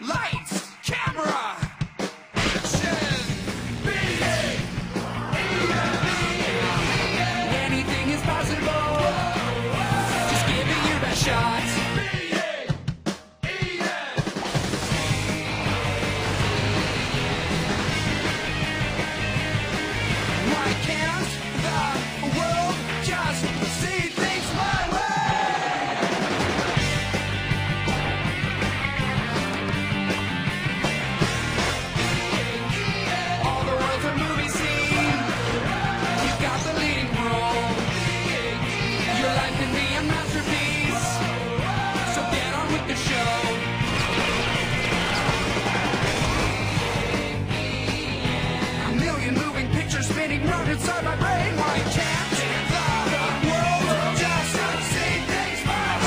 Lights, camera, action! Anything is possible. Just give it your best shot. Why can't the world just see things my way? All the world's a movie scene. You've got the leading role. Your life can be a masterpiece. So get on with the show. A million moving pictures spinning round inside my brain. Why can't the world just see things my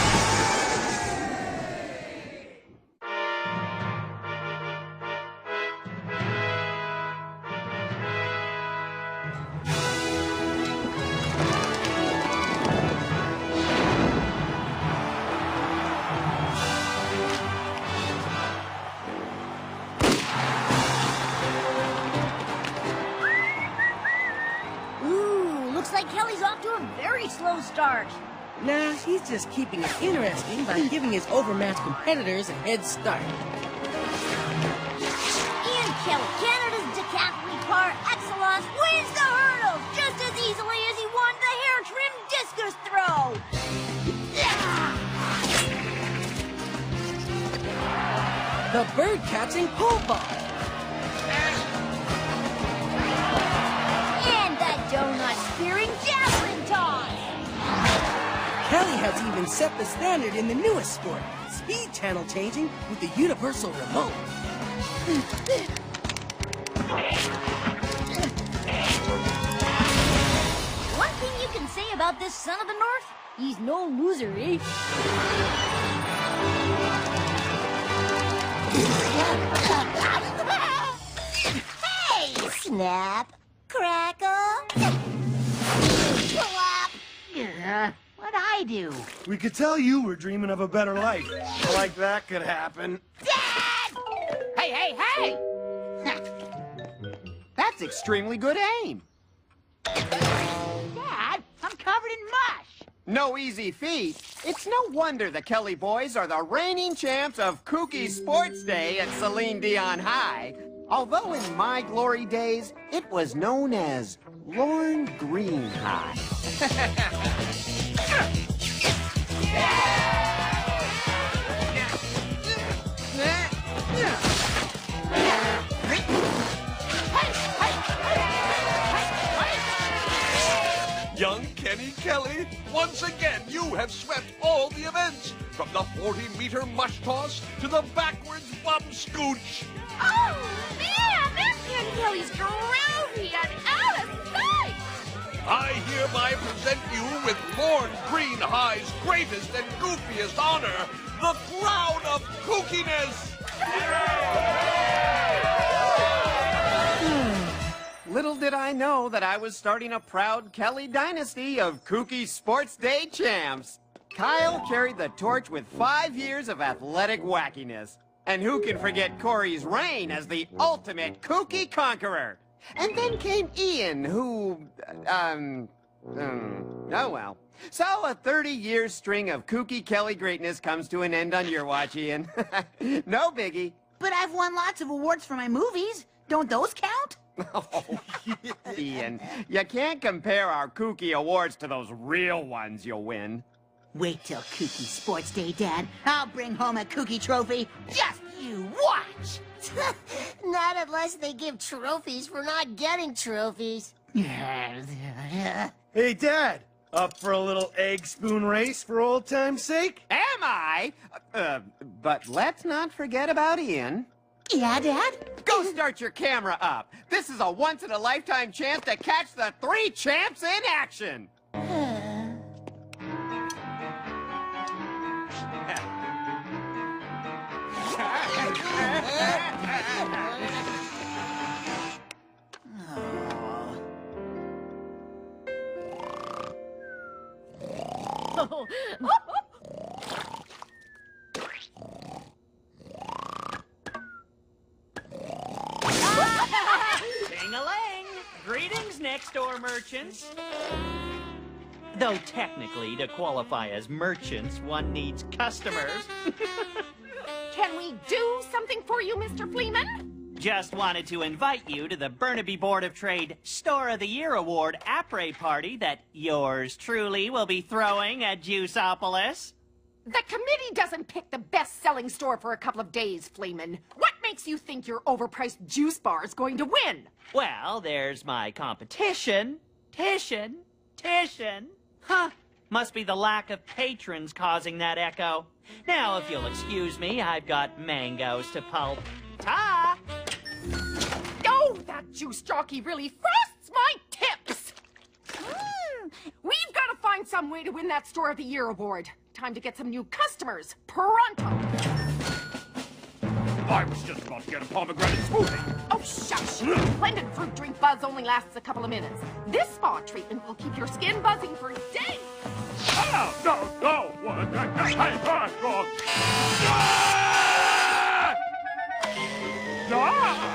Ooh, looks like Kelly's off to a very slow start. Nah, he's just keeping it interesting by giving his overmatched competitors a head start. Ian Kelly, Canada's decathlete par excellence, wins the hurdles just as easily as he won the hair trim discus throw. The bird-catching pole vault. And the donut-spearing javelin toss. Kelly has even set the standard in the newest sport, speed channel changing with the universal remote. One thing you can say about this son of the North, he's no loser, eh? Hey, snap, crackle, slap. What'd I do? We could tell you were dreaming of a better life. Like that could happen. Dad! Hey, hey, hey! That's extremely good aim. Dad, I'm covered in mush. No easy feat. It's no wonder the Kelly boys are the reigning champs of Kooky Sports Day at Celine Dion High. Although in my glory days, it was known as Lorne Green High. Young Kenny Kelly, once again you have swept all the events, from the 40-meter mush toss to the backwards bum scooch. Oh, man, that Ian Kelly's groovy and out of sight. I hereby present you with Lorne Green High's greatest and goofiest honor, the crown of kookiness. Little did I know that I was starting a proud Kelly dynasty of Kooky Sports Day champs. Kyle carried the torch with 5 years of athletic wackiness. And who can forget Corey's reign as the ultimate kooky conqueror? And then came Ian, who, oh well. So a 30-year string of kooky Kelly greatness comes to an end on your watch, Ian. No biggie. But I've won lots of awards for my movies. Don't those count? Oh, Ian, you can't compare our kooky awards to those real ones you'll win. Wait till Kooky Sports Day, Dad. I'll bring home a Kooky trophy. Just you watch. Not unless they give trophies for not getting trophies. Hey, Dad, up for a little egg spoon race for old time's sake? Am I? But let's not forget about Ian. Yeah, Dad? Go start your camera up. This is a once-in-a-lifetime chance to catch the 3 champs in action. Greetings, next-door merchants. Though technically, to qualify as merchants, one needs customers. Can we do something for you, Mr. Fleeman? Just wanted to invite you to the Burnaby Board of Trade Store of the Year Award après party that yours truly will be throwing at Juiceopolis. The committee doesn't pick the best-selling store for a couple of days, Fleeman. What makes you think your overpriced juice bar is going to win? Well, there's my competition. Tishin. Huh. Must be the lack of patrons causing that echo. Now, if you'll excuse me, I've got mangoes to pulp. Ta! Oh, that juice jockey really frosts my tips! We've got to find some way to win that Store of the Year award. Time to get some new customers. Pronto! I was just about to get a pomegranate smoothie. Oh, shush! Blended fruit drink buzz only lasts a couple of minutes. This spa treatment will keep your skin buzzing for days. Ah, no! What? Ta-da!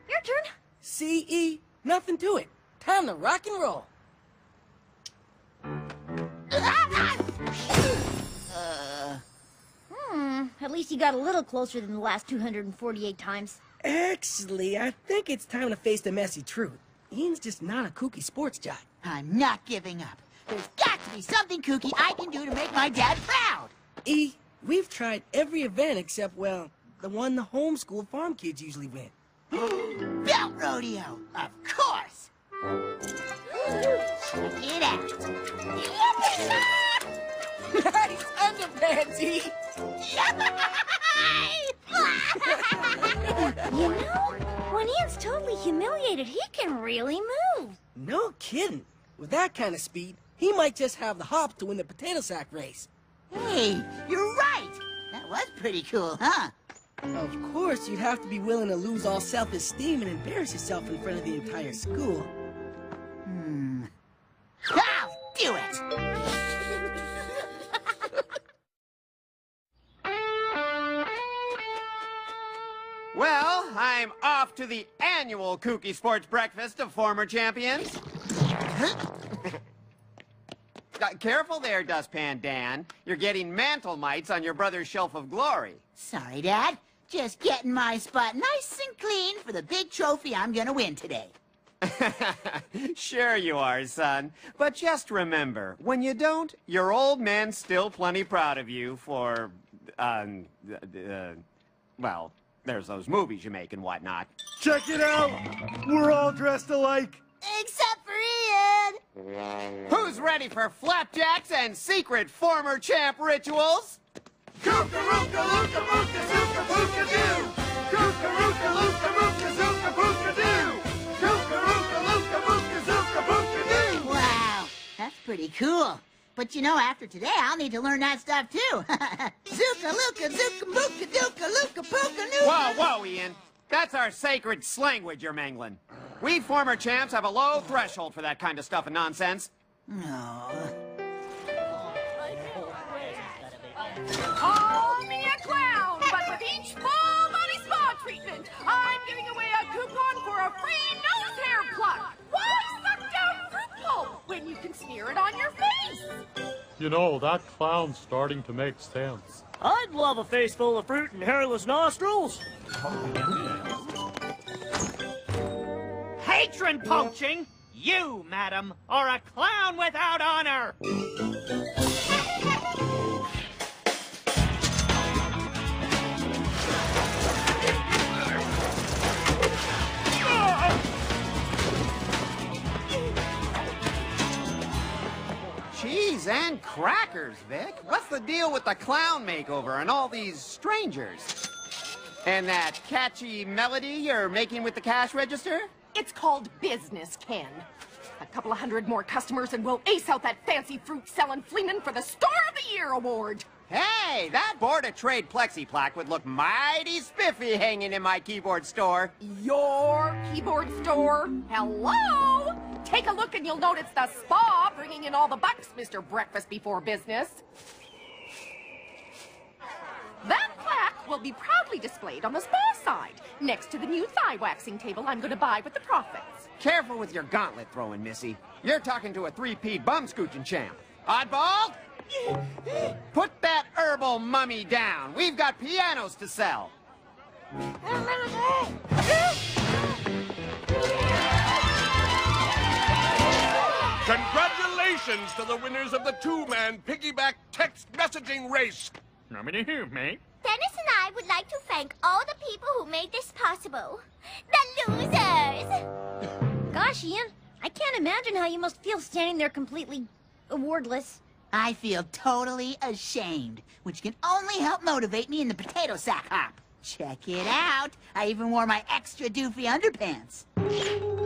Your turn. C.E., nothing to it. Time to rock and roll. At least you got a little closer than the last 248 times. Actually, I think it's time to face the messy truth. Ian's just not a kooky sports jock. I'm not giving up. There's got to be something kooky I can do to make my dad proud. E, we've tried every event except, well, the one the homeschool farm kids usually win. Belt rodeo, of course. Check it out. Nice underpants, E! You know, when Ian's totally humiliated, he can really move. No kidding. With that kind of speed, he might just have the hops to win the potato sack race. Hey, you're right. That was pretty cool, huh? Of course, you'd have to be willing to lose all self-esteem and embarrass yourself in front of the entire school. I'll do it. Well, I'm off to the annual Kooky Sports Breakfast of former champions. Careful there, Dustpan Dan. You're getting mantle mites on your brother's shelf of glory. Sorry, Dad. Just getting my spot nice and clean for the big trophy I'm gonna win today. Sure you are, son. But just remember, when you don't, your old man's still plenty proud of you for, well, there's those movies you make and whatnot. Check it out! We're all dressed alike. Except for Ian. Who's ready for flapjacks and secret former champ rituals? Kooka-rooka-looka-mooka-zooka-booka-doo! Kooka-rooka-looka-mooka-zooka-booka-doo! Kooka-rooka-looka-mooka-zooka-booka-doo! Wow, that's pretty cool. But you know, after today, I'll need to learn that stuff too. Zooka-looka, zooka-mooka, dooka-looka, pooka-nooka. Whoa, Ian. That's our sacred slanguage you're mangling. We former champs have a low threshold for that kind of stuff and nonsense. No. Call me a clown, but with each full-body spa treatment, I'm giving away a coupon for a free nose hair pluck. Why suck down fruit pulp when you can smear it on your face? You know, that clown's starting to make sense. I'd love a face full of fruit and hairless nostrils. Patron poaching? You, madam, are a clown without honor! Cheese and crackers, Vic. What's the deal with the clown makeover and all these strangers? And that catchy melody you're making with the cash register? It's called business, Ken. A couple of hundred more customers and we'll ace out that fancy fruit-selling Fleeman for the Store of the Year award. Hey, that Board of Trade plexi plaque would look mighty spiffy hanging in my keyboard store. Your keyboard store? Hello? Take a look and you'll notice the spa bringing in all the bucks, Mr. Breakfast Before Business. That plaque will be proudly displayed on the spa side, next to the new thigh waxing table I'm going to buy with the profits. Careful with your gauntlet throwing, Missy. You're talking to a three-peat bum-scooching champ. Oddball? Put that herbal mummy down. We've got pianos to sell. Congratulations to the winners of the two-man piggyback text messaging race. Nominee who, mate? Dennis and I would like to thank all the people who made this possible. The losers! Gosh, Ian, I can't imagine how you must feel standing there completely awardless. I feel totally ashamed, which can only help motivate me in the potato sack hop. Check it out. I even wore my extra doofy underpants.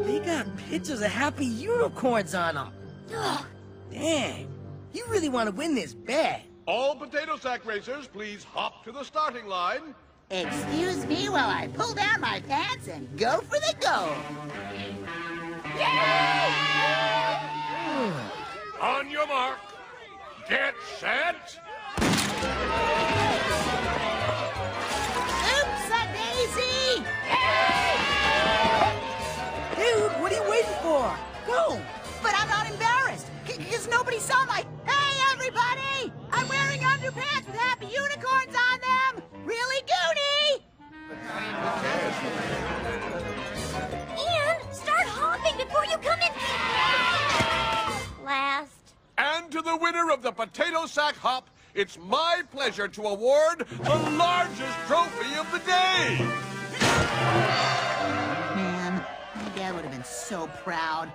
They got pictures of happy unicorns on them. Ugh, dang. You really want to win this bad. All potato sack racers, please hop to the starting line. Excuse me while I pull down my pants and go for the goal. On your mark, get set. Oops-a-daisy! Dude, what are you waiting for? Go! But I'm not embarrassed, because nobody saw my... Hey, everybody! I'm wearing underpants with happy unicorns on them! Really, Goonie? Ian, start hopping before you come in last. And to the winner of the potato sack hop, it's my pleasure to award the largest trophy of the day. Man, my dad would have been so proud.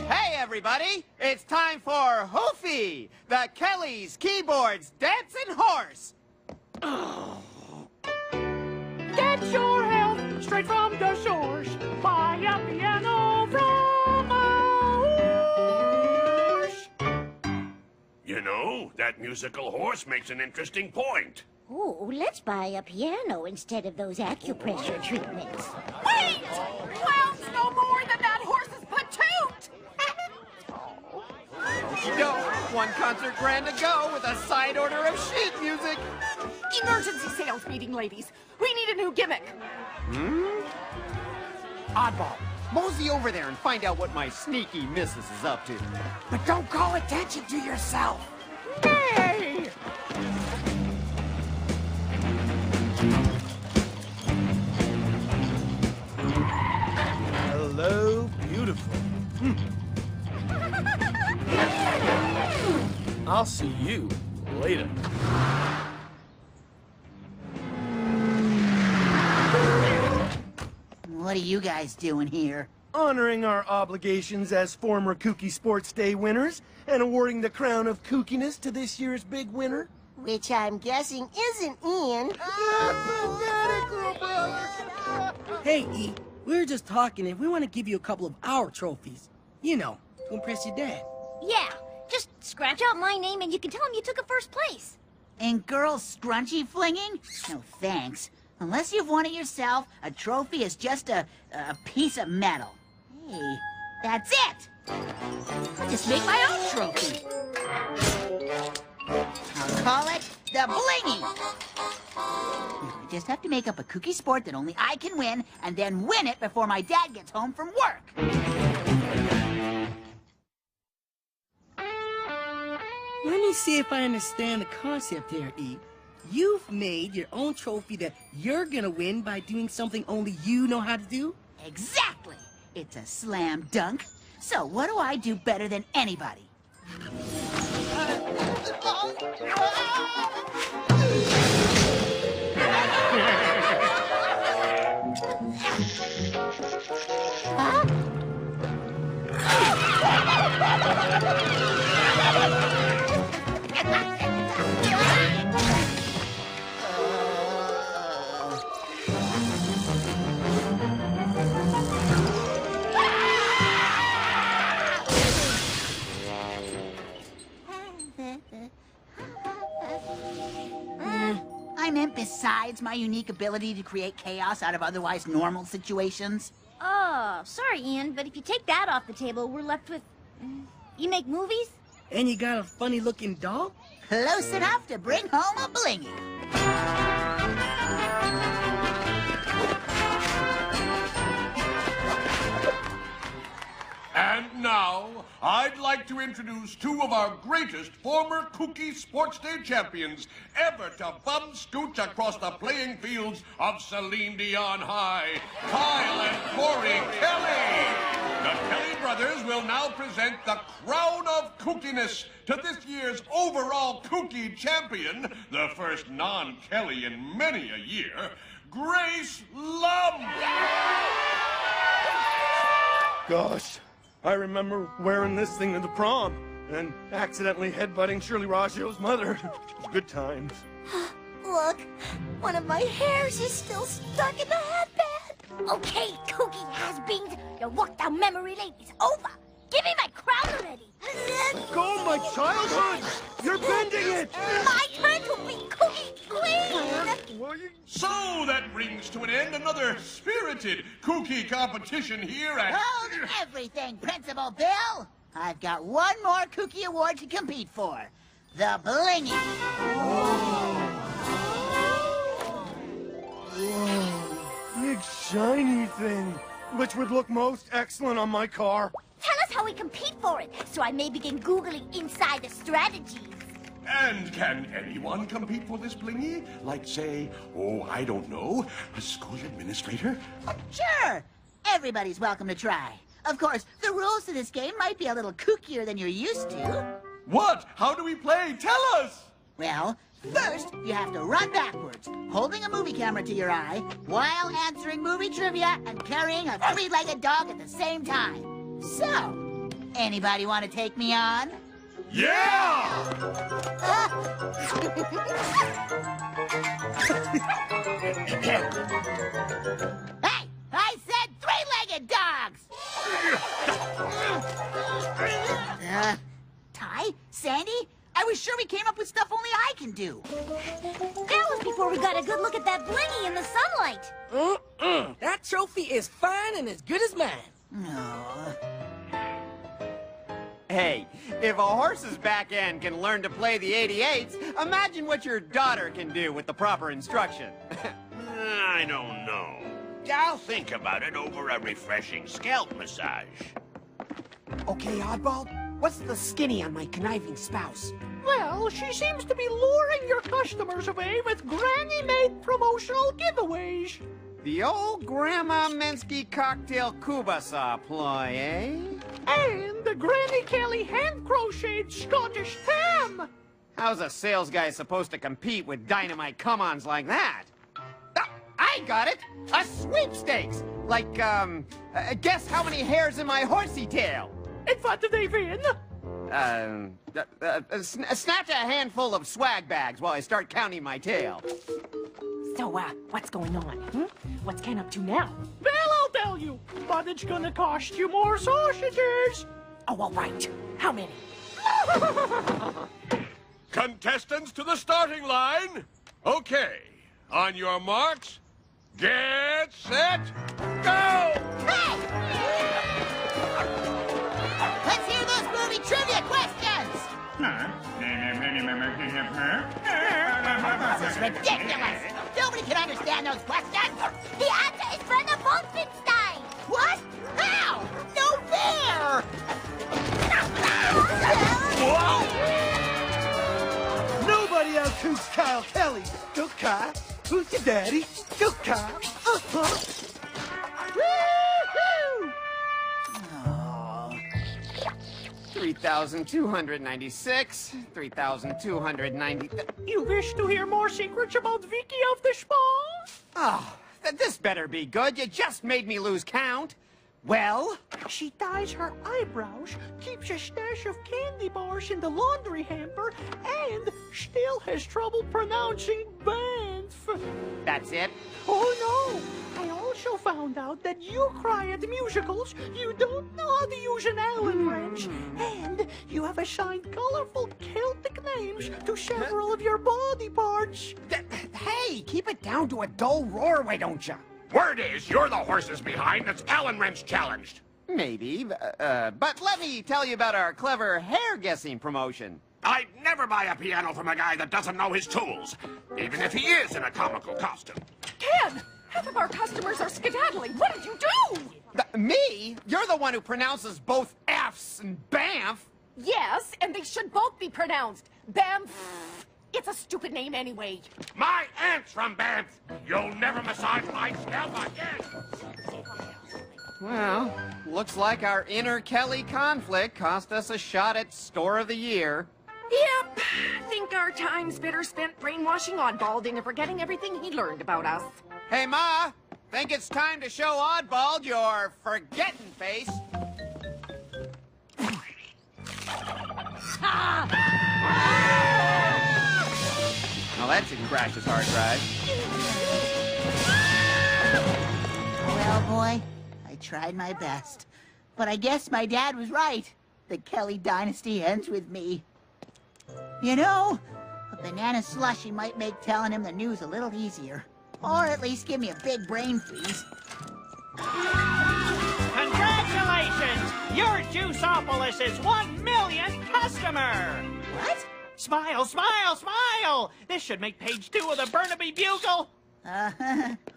Hey, everybody! It's time for Hoofy, the Kelly's Keyboards Dancing Horse. Get your health straight from the shores. Buy a piano from a horse. You know, that musical horse makes an interesting point. Oh, let's buy a piano instead of those acupressure treatments. Wait! Clown's no more than that horse's patoot! Go, one concert grand to go with a side order of sheet music. Emergency sales meeting, ladies. We need a new gimmick. Oddball, mosey over there and find out what my sneaky missus is up to. But don't call attention to yourself. Hey! Hello, beautiful. I'll see you later. What are you guys doing here? Honoring our obligations as former Kooky Sports Day winners and awarding the crown of kookiness to this year's big winner. Which I'm guessing isn't Ian. Hey, E, we were just talking and we want to give you a couple of our trophies. You know, to impress your dad. Yeah, just scratch out my name and you can tell him you took a first place. And girls scrunchy flinging? No thanks. Unless you've won it yourself, a trophy is just a piece of metal. Hey, that's it! I'll just make my own trophy. I'll call it the Blingy. I just have to make up a kooky sport that only I can win, and then win it before my dad gets home from work. Let me see if I understand the concept here, E. You've made your own trophy that you're gonna win by doing something only you know how to do? Exactly! It's a slam dunk. So what do I do better than anybody? Huh? besides my unique ability to create chaos out of otherwise normal situations? Oh, sorry, Ian, but if you take that off the table, we're left with... You make movies? And you got a funny-looking dog? Close enough to bring home a blingy. And now, I'd like to introduce two of our greatest former Kooky Sports Day champions ever to bum scooch across the playing fields of Celine Dion High, Kyle and Corey Kelly. The Kelly brothers will now present the crown of kookiness to this year's overall kooky champion, the first non-Kelly in many a year, Grace Lump. Gosh, I remember wearing this thing to the prom and accidentally headbutting Shirley Raggio's mother. Good times. Look, one of my hairs is still stuck in the headband. Okay, kooky has-beens, your walk down memory lane is over. Give me my crown already. Go, my childhood! You're bending it! My turn to be kooky queen! So that brings to an end another spirited kooky competition here at... Hold everything, Principal Bill! I've got one more kooky award to compete for. The blingy. Big shiny thing, which would look most excellent on my car. Tell us how we compete for it, so I may begin Googling insider strategies. And can anyone compete for this blingy? Like, say, oh, I don't know, a school administrator? Sure! Everybody's welcome to try. Of course, the rules to this game might be a little kookier than you're used to. What? How do we play? Tell us! Well, first, you have to run backwards, holding a movie camera to your eye, while answering movie trivia and carrying a three-legged dog at the same time. So, anybody want to take me on? Yeah! Hey! I said three-legged dogs! Ty? Sandy? I was sure we came up with stuff only I can do. That was before we got a good look at that blingy in the sunlight. That trophy is fine and as good as mine. No. Hey, if a horse's back end can learn to play the 88s, imagine what your daughter can do with the proper instruction. I don't know. I'll think about it over a refreshing scalp massage. Okay, oddball, what's the skinny on my conniving spouse? Well, she seems to be luring your customers away with granny-made promotional giveaways. The old Grandma Mensky cocktail Kubasa ploy, eh? And the Granny Kelly hand-crocheted Scottish tam. How's a sales guy supposed to compete with dynamite come-ons like that? I got it! A sweepstakes! Like, guess how many hairs in my horsey tail? And what do they win? Snatch a handful of swag bags while I start counting my tail. So, what's going on? What's Ken up to now? Well, I'll tell you, but it's gonna cost you more sausages. Oh, all right. How many? Contestants to the starting line. Okay, on your marks, get set, go! Hey! Let's hear those movie trivia questions! This is ridiculous! Nobody can understand those questions! The answer is Brenda Wolfenstein. What? How? No fair! Nobody out-cooks Kyle Kelly. Go, Kyle. Who's your daddy? Go, Kyle. Woo-hoo! 3,296, 3,290... You wish to hear more secrets about Vicky of the Spa? Oh, this better be good. You just made me lose count. Well? She dyes her eyebrows, keeps a stash of candy bars in the laundry hamper, and still has trouble pronouncing Banff. That's it? Oh, no. I also found out that you cry at the musicals, you don't know how to use an Allen wrench, and you have assigned colorful Celtic names to several of your body parts. Hey, keep it down to a dull roar, why don't ya? Word is, you're the horses behind that's Allen Wrench challenged. Maybe, but let me tell you about our clever hair-guessing promotion. I'd never buy a piano from a guy that doesn't know his tools, even if he is in a comical costume. Ken, half of our customers are skedaddling. What did you do? Me? You're the one who pronounces both F's and Bamf. Yes, and they should both be pronounced Bamf. It's a stupid name anyway. My aunt's from Banff. You'll never massage my scalp again. Well, looks like our inner Kelly conflict cost us a shot at Store of the Year. Yep, I think our time's better spent brainwashing Oddbald into forgetting everything he learned about us. Hey, Ma, think it's time to show Oddbald your forgetting face? Well, that didn't crash his hard drive. Well, boy, I tried my best. But I guess my dad was right. The Kelly dynasty ends with me. You know, a banana slushie might make telling him the news a little easier. Or at least give me a big brain freeze. Congratulations! Your Juiceopolis is 1 millionth customer! What? Smile, smile, smile! This should make page 2 of the Burnaby Bugle!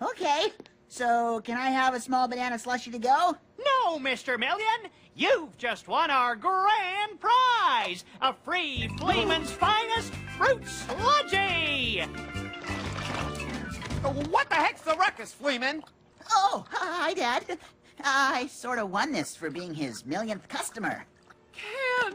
Okay. So, can I have a small banana slushie to go? No, Mr. Million! You've just won our grand prize! A free Fleeman's Finest Fruit Sludgy! What the heck's the ruckus, Fleeman? Oh, hi, Dad. I sort of won this for being his millionth customer. Ken,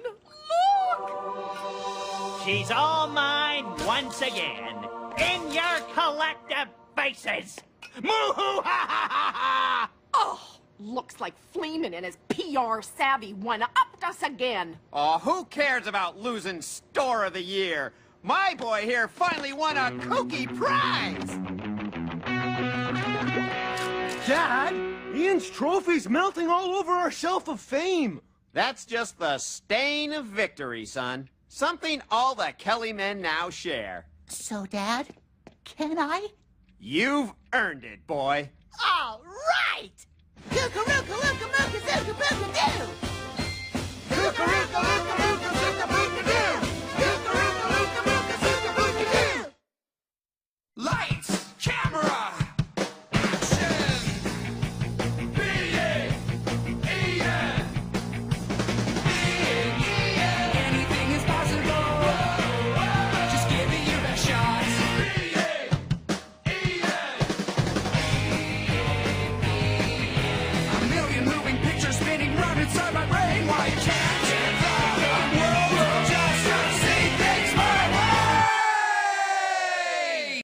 look! She's all mine once again. In your collective faces! Moo-hoo, ha ha ha ha! Oh, looks like Fleeman and his PR savvy one-upped us again. Oh, who cares about losing Store of the Year? My boy here finally won a kooky prize! Dad, Ian's trophy's melting all over our shelf of fame. That's just the stain of victory, son. Something all the Kelly men now share. So, Dad, can I? You've earned it, boy. All right! Kookaroo,